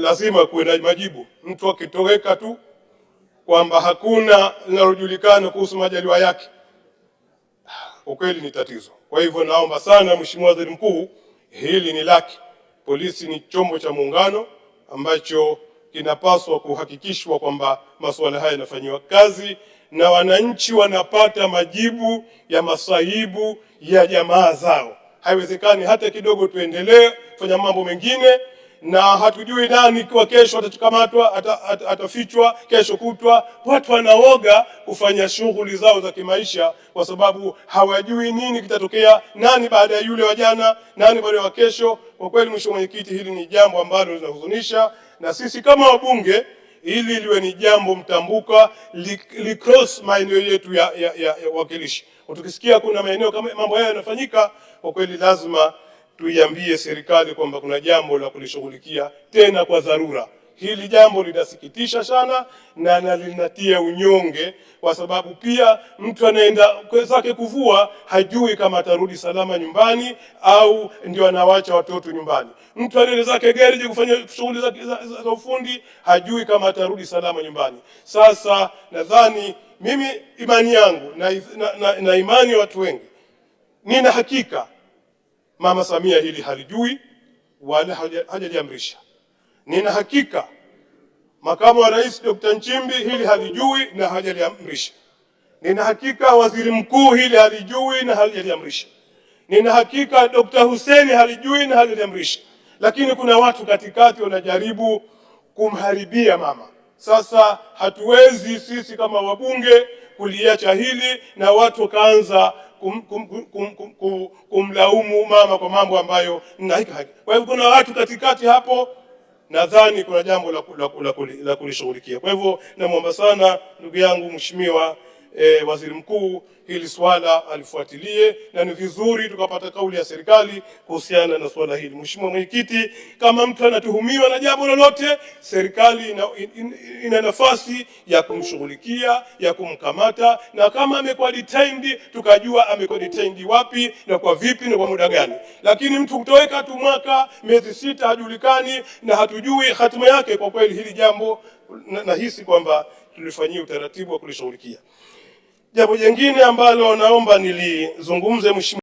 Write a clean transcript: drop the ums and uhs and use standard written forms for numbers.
lazima kuwe na majibu. Mtu akitoweka tu kwamba hakuna linalojulikana kuhusu majaliwa yake, ukweli ni tatizo. Kwa hivyo naomba sana Mheshimiwa Waziri Mkuu, hili ni laki. Polisi ni chombo cha muungano ambacho kinapaswa kuhakikishwa kwamba masuala haya yanafanywa kazi na wananchi wanapata majibu ya masaibu ya jamaa zao. Haiwezekani hata kidogo tuendelee kufanya mambo mengine na hatujui nani kwa kesho atakamatwa, atafichwa kesho kutwa. Watu wanaoga kufanya shughuli zao za kimaisha kwa sababu hawajui nini kitatokea, nani baada ya yule wa jana, nani baada ya kesho. Kwa kweli, Mheshimiwa Mwenyekiti, hili ni jambo ambalo linahuzunisha, na sisi kama wabunge, ili liwe ni jambo mtambuka, li cross maeneo yetu ya wakilishi. Tukisikia kuna maeneo kama mambo haya yanafanyika, kwa kweli lazima tuiambie serikali kwamba kuna jambo la kulishughulikia tena kwa dharura. Hili jambo linasikitisha sana na linatia unyonge, kwa sababu pia mtu anaenda zake kuvua hajui kama atarudi salama nyumbani au ndio anawacha watoto nyumbani. Mtu anaenda zake garage kufanya shughuli za ufundi hajui kama atarudi salama nyumbani. Sasa nadhani mimi, imani yangu na imani ya watu wengi, nina hakika Mama Samia hili halijui wala hajaliamrisha. Nina hakika Makamu wa Rais Dr. Nchimbi hili halijui na hajaliamrisha. Nina hakika Waziri Mkuu hili halijui na hajaliamrisha. Nina hakika Dr. Hussein halijui na hajaliamrisha. Lakini kuna watu katikati wanajaribu kumharibia mama. Sasa hatuwezi sisi kama wabunge kuliacha hili na watu wakaanza kumlaumu mama kwa mambo ambayo haki. Kwa hivyo kuna watu katikati hapo, nadhani kuna jambo la kulishughulikia. Kwa hivyo namuomba sana ndugu yangu Mheshimiwa Waziri Mkuu, hili swala alifuatilie, na ni vizuri tukapata kauli ya serikali kuhusiana na swala hili. Mheshimiwa Mwenyekiti, kama mtu anatuhumiwa na jambo lolote, serikali ina nafasi ya kumshughulikia, ya kumkamata, na kama amekuwa detained tukajua amekuwa detained wapi na kwa vipi na kwa muda gani. Lakini mtu kutoweka tu mwaka, miezi 6 hajulikani na hatujui hatima yake, kwa kweli hili jambo nahisi kwamba tulifanyia utaratibu wa kulishughulikia. Jambo jingine ambalo naomba nilizungumze Mheshimiwa